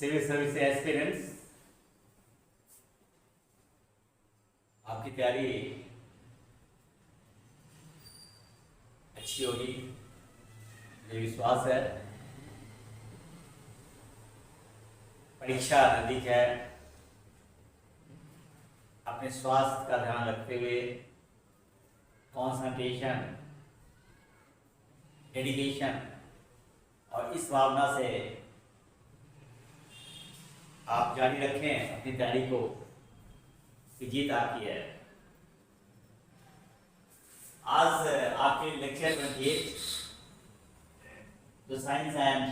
Civil service aspirants, आपकी तैयारी अच्छी होगी, मुझे विश्वास है। परीक्षा नजदीक है, अपने स्वास्थ्य का ध्यान रखते हुए कंसंट्रेशन, डेडिकेशन और इस भावना से आप जारी रखें अपनी तैयारी को कि जीत आपकी है। आज आपके लेक्चर 28 जो साइंस एंड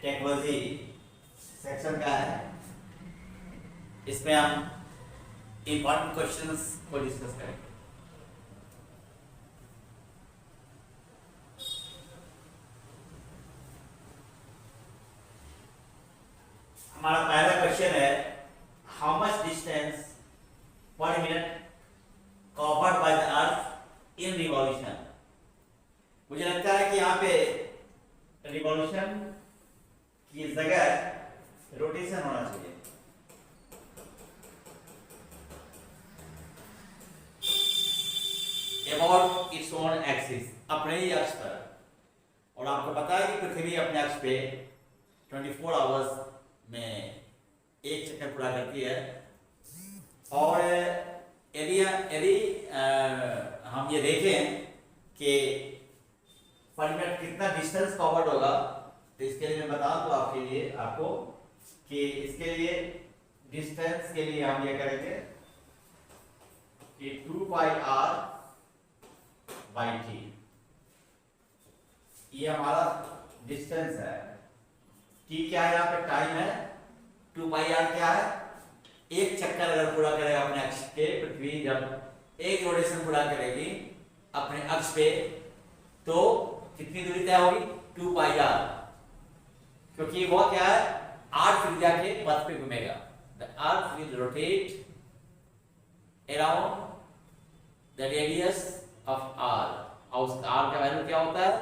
टेक्नोलॉजी सेक्शन का है, इसमें हम इंपॉर्टेंट क्वेश्चंस को डिस्कस करेंगे। हमारा पहला क्वेश्चन है, हाउ मच डिस्टेंस पर minute covered by the earth in revolution. मुझे लगता है कि यहाँ पे रिवॉल्यूशन की जगह रोटेशन होना चाहिए। अबाउट इट्स ओन एक्सिस, अपने ही अक्ष पर। और आपको पता है कि पृथ्वी अपने अक्ष पे 24 आवर्स में एक चक्कर पूरा करती है। और यदि हम ये देखें कि पर मिनट कितना डिस्टेंस कवर्ड होगा, तो इसके लिए मैं बता दूं आपको कि इसके लिए डिस्टेंस के लिए हम ये करेंगे कि 2 पाई r बाई t, ये हमारा डिस्टेंस है। t क्या है, यहाँ पे टाइम है। 2 पाई r क्या है, एक चक्कर अगर पूरा करेगा अपने अक्ष पे पृथ्वी, जब एक रोटेशन पूरा करेगी अपने अक्ष पे, तो कितनी दूरी तय होगी, 2 पाई r, क्योंकि वो क्या है, r त्रिज्या के पथ पे घूमेगा। The earth will rotate around the radius of r, और उस r का वैल्यू क्या होता है,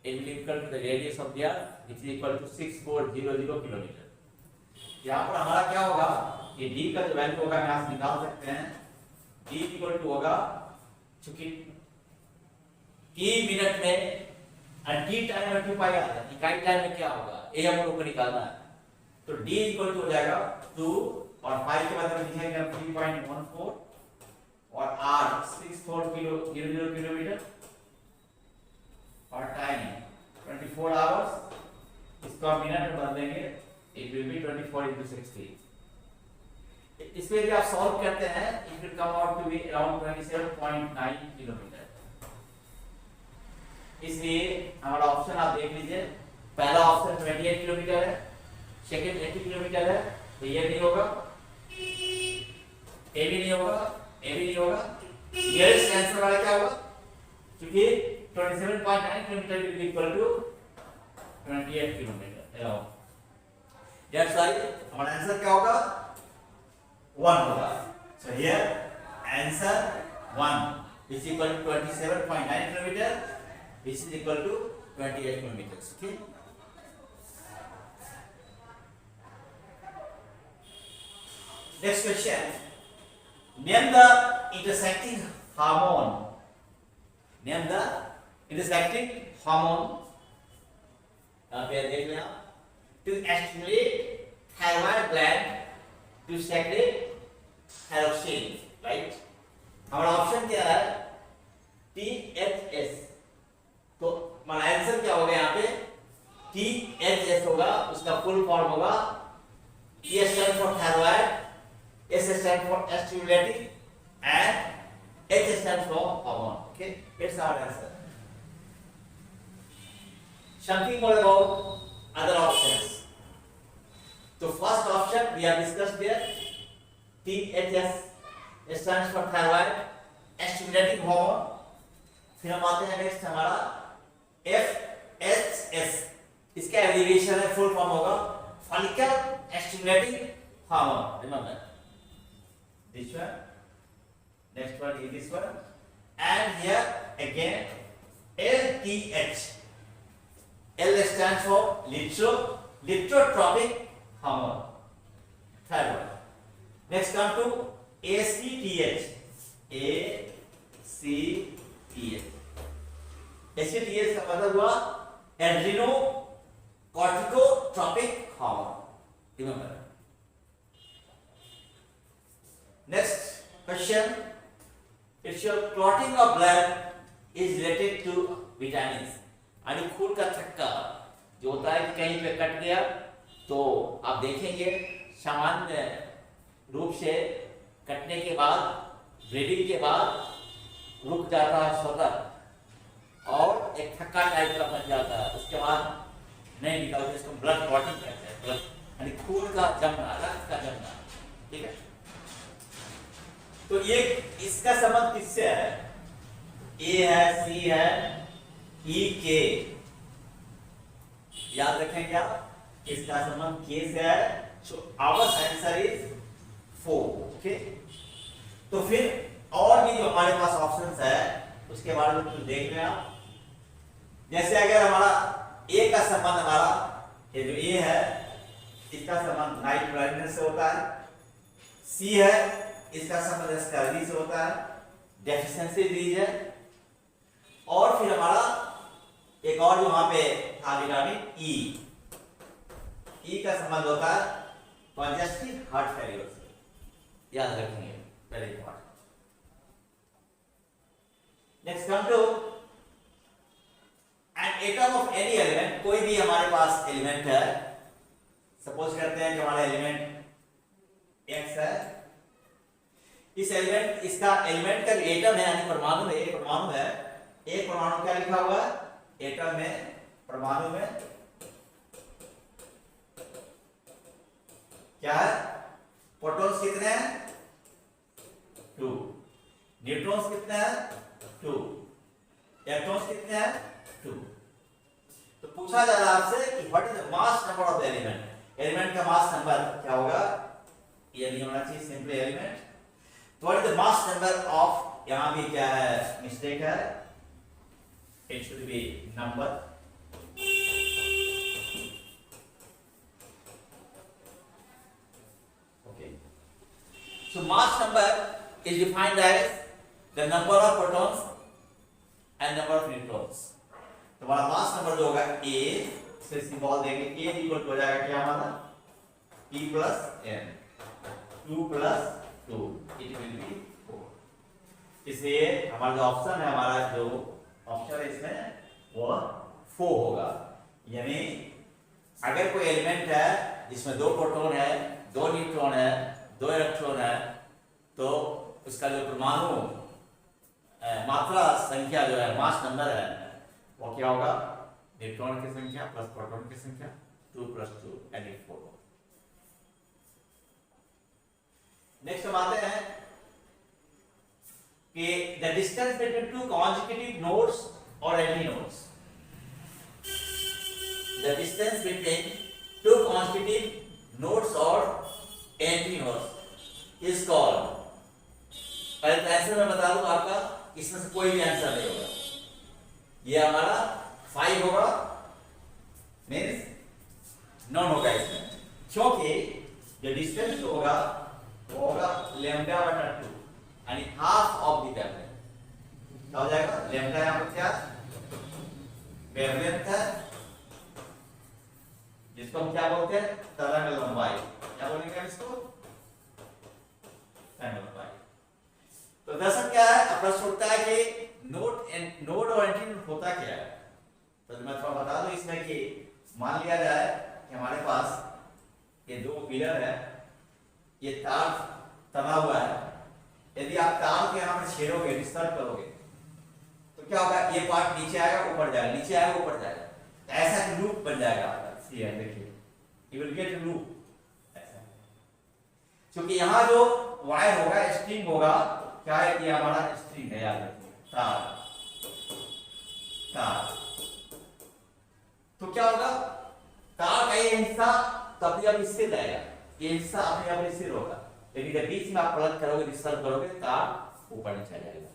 it will equal to the radius of the earth, which is equal to 6400 kilometre. यहाँ पर हमारा क्या होगा कि d का जो वैल्यू होगा यहाँ से निकाल सकते हैं। d इक्वल टू होगा, चूंकि t मिनट में और t टाइम में 2 पाई आता है, इकाई टाइम में क्या होगा, ये हम लोग को निकालना है। तो d इक्वल टू हो जाएगा 2 और 5 के बाद में लिखेंगे हम 3.14 और r 6400 किलोमीटर और टाइम 24 आवर्स, इसको हम मिनट में बदलेंगे, इट विल बी 24 into 60। इसमें यदि आप सॉल्व करते हैं, it will come out to be around 27.9 kilometre. इसलिए हमारा ऑप्शन आप देख लीजिए, पहला ऑप्शन 28 किलोमीटर है, सेकंड 80 किलोमीटर है, तो ये नहीं होगा, ए भी नहीं होगा, ए भी नहीं होगा। नियरेस्ट आंसर वाला क्या होगा, क्योंकि 27.9 kilometre will be equal to 28 kilometre. That's why हमारा आंसर क्या होगा, 1 होगा। So here answer 1 is equal to 27.9 kilometre, which is equal to 28 kilometers. Okay. Next question. Name the intersecting hormone. Name the intersecting hormone. यहाँ पे देख लें आप, to stimulate thyroid gland to secrete thyroxine, right? हमारा option क्या है, THS। तो हमारा आंसर क्या होगा यहाँ पे, THS होगा, उसका फुल फॉर्म होगा T stand for thyroid, S stand for stimulating and H stand for hormone. Okay, it's our answer. Something more about other options. So first option we have discussed there, THS stands for thyroid stimulating hormone। फिर हम आते हैं next हमारा FHS, इसका abbreviation है, full form होगा follicle stimulating hormone. Remember this one, next one is this one, and here again LTH, L stands for lithotropic hammer. Third one. Next come to ACTH. ACTH. ACTH का मतलब हुआ adrenocorticotropic hormone. Remember. Next question. It's your clotting of blood is related to vitamins. यानी खून का थक्का जो होता है कि कहीं पे कट गया तो आप देखेंगे सामान्य रूप से कटने के बाद ब्लीडिंग के बाद रुक जाता है स्वतः और एक थक्का टाइप का बन जाता है, उसके बाद नहीं निकलता, इसको ब्लड क्लॉटिंग कहते हैं। ब्लड यानी खून का जमना, रक्त का जमना। ठीक है, तो ये इसका संबंध किससे है? ए है, सी है, ई के, याद रखेंगे आप, इसका संबंध के से है। So our answer is 4। Okay, तो फिर और भी जो हमारे पास ऑप्शंस है उसके बारे में कुछ देख रहे हैं आप। जैसे अगर हमारा ए का संबंध, हमारा ये जो ए है इसका संबंध नाइट ब्लाइंडनेस से होता है। सी है, इसका संबंध स्कर्वी से होता है, डेफिशिएंसी डिजीज है। और फिर हमारा एक और जो वहां पे था विटामिन ई, ई का संबंध होता है कंजेस्टिव हार्ट फेलियर से। याद रखेंगे, very important. Next come to an atom of any element. कोई भी हमारे पास एलिमेंट है, सपोज करते हैं कि हमारा एलिमेंट एक्स है। इस एलिमेंट, इसका एलिमेंट का एटम है यानी परमाणु है, एक परमाणु है। एक परमाणु क्या लिखा हुआ है? एटम में, परमाणु में क्या है? प्रोटॉन्स कितने हैं? 2। न्यूट्रॉन्स कितने हैं? 2। इलेक्ट्रॉन्स कितने हैं? 2। तो पूछा जा रहा है आपसे कि what is the mass number of the element. Element का मास नंबर क्या होगा? ये नहीं होना चाहिए सिंपली एलिमेंट। तो what is the mass number of, यहां भी क्या है, मिस्टेक है, it should be number. Okay, so mass number is defined as the number of protons and number of neutrons. तो हमारा मास नंबर जो होगा ए से सिंबल देंगे, ए इक्वल हो जाएगा क्या हमारा? E plus n, 2 plus 2, it will be 4। इसलिए हमारा जो ऑप्शन है, हमारा जो ऑप्शन है इसमें वो 4 होगा। यानी अगर कोई एलिमेंट है जिसमें 2 प्रोटॉन है, 2 न्यूट्रॉन है, 2 इलेक्ट्रॉन है, तो उसका जो परमाणु मात्रा संख्या जो है, मास नंबर है, वो क्या होगा? न्यूट्रॉन की संख्या प्लस प्रोटॉन की संख्या, 2 प्लस 2 यानी 4। नेक्स्ट हम आते हैं कि the distance between 2 consecutive nodes और anti nodes. The distance between 2 consecutive nodes और एंटी नोड्स इज कॉल्ड। पहले तो आंसर मैं बता दूं आपका, इसमें से कोई भी आंसर नहीं होगा। ये हमारा 5 होगा, मींस नॉन होगा इसमें, क्योंकि जो डिस्टेंस होगा वो होगा लैम्डा बटा 2 यानी हाफ ऑफ द वेवलेंथ। क्या हो जाएगा? लैम्डा यहां पर क्या वेवलेंथ है, जिसको हम क्या बोलते हैं? तरंग लंबाई। क्या बोलेंगे इसको? तरंग लंबाई। तो दरअसल क्या है, प्रश्न उठता है कि नोड और एंटी नोड होता क्या है? तो मैं थोड़ा बता दूं इसमें कि मान लिया जाए कि हमारे पास ये 2 पिलर है, ये तार तना हुआ है। यदि आप तार को यहां पर छेड़ोगे, डिस्टर्ब करोगे, तो क्या होगा? ये पार्ट नीचे आएगा, ऊपर जाएगा, नीचे आएगा, ऊपर जाएगा, ऐसा लूप बन जाएगा आपका। ये देखिए, यू विल गेट लूप ऐसा। क्योंकि यहां जो वायर होगा, स्ट्रिंग होगा, क्या है? ये हमारा स्ट्रिंग है, याद रखिए, तार। तो क्या होगा? तार का ये हिस्सा तब अब स्थिर रहेगा, ये हिस्सा अपने आप स्थिर होगा, लेकिन जब बीच में आप प्लग करोगे, डिस्टर्ब करोगे, तार ऊपर नीचे जाएगा।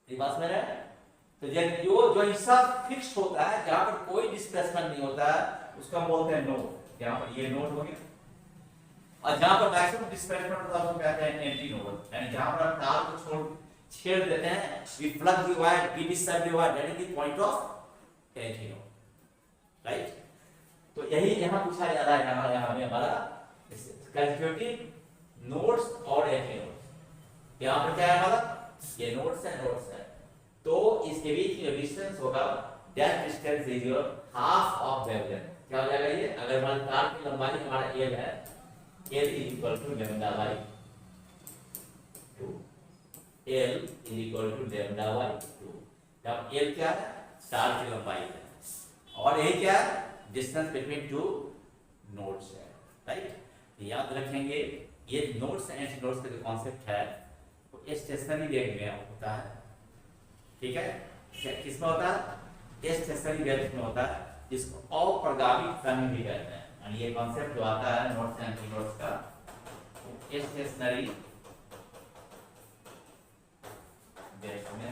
ये बात में है। तो जो हिस्सा फिक्स होता है, जहां पर कोई डिस्प्लेसमेंट नहीं होता है, उसको हम बोलते हैं नोड। यहाँ पर ये नोड हो गया, और जहाँ पर मैक्सिमम डिस्प्लेसमेंट होता है उसको कहते हैं एंटी नोड, यानी जहाँ पर तार को छेड़ देते हैं, we plug the wire, we discharge the wire, that is the point of anti node, right? तो यही यहाँ पूछा जा रहा है, यहाँ हमें हमारा कंसेक्यूटिव नोड्स और एंटी नोड्स। यहाँ पर क्या है हमारा, ये नोड्स है, तो इसके बीच में डिस्टेंस होगा, that distance is your half of wavelength। क्या हो जाएगा ये, अगर हमारे तार की लंबाई हमारा L है, L is equal to lambda by 2, L is equal to lambda by 2। जब L क्या है, तार की लंबाई है, और ये क्या है, डिस्टेंस बिटवीन टू नोड्स है, राइट? याद रखेंगे ये नोड्स एंड एंटी नोड्स का जो कॉन्सेप्ट है वो स्टेशनरी वेव में होता है, ठीक है? किसमें होता है, स्टेशनरी वेव में होता है, जिसको अप्रगामी तरंग भी कहते हैं, और ये कॉन्सेप्ट जो आता है नोड्स एंड एंटी नोड्स का, स्टेशनरी वेव में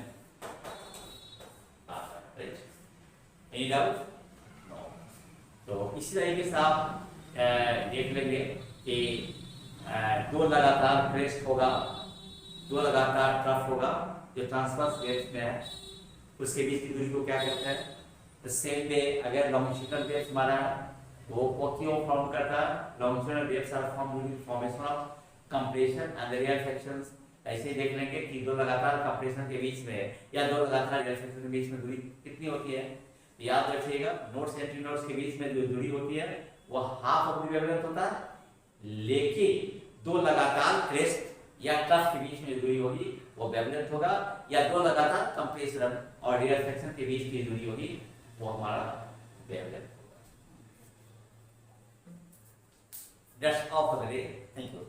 आता है, राइट? Any doubt? तो इसी तरीके से आप देख लेंगे कि दो लगातार क्रेस्ट होगा, दो लगातार ट्रफ होगा, जो ट्रांसवर्स वेव्स में है, उसके बीच की दूरी को क्या कहते हैं? द सेम वे अगर लॉन्गिट्यूडनल वेव्स हमारा वो क्यों फॉर्म करता है, longitudinal waves are form during formation of compression and real sections. ऐसे ही देख लेंगे कि दो लगातार कंप्रेशन के बीच में या दो लगातार रियल सेक्शन के बीच में दूरी कितनी होती है, याद रखिएगा नोड्स एंटी नोड्स के बीच में जो दूरी होती है वो हाफ ऑफ द वेवलेंथ होता है, लेकिन दो लगातार क्रेस्ट या ट्रफ के बीच में जो दूरी होगी वो वेवलेंथ होगा, या दो लगातार कंप्रेशन और रियल सेक्शन के बीच की दूरी होगी वो हमारा वेवलेंथ होगा। That's all for the day, thank you.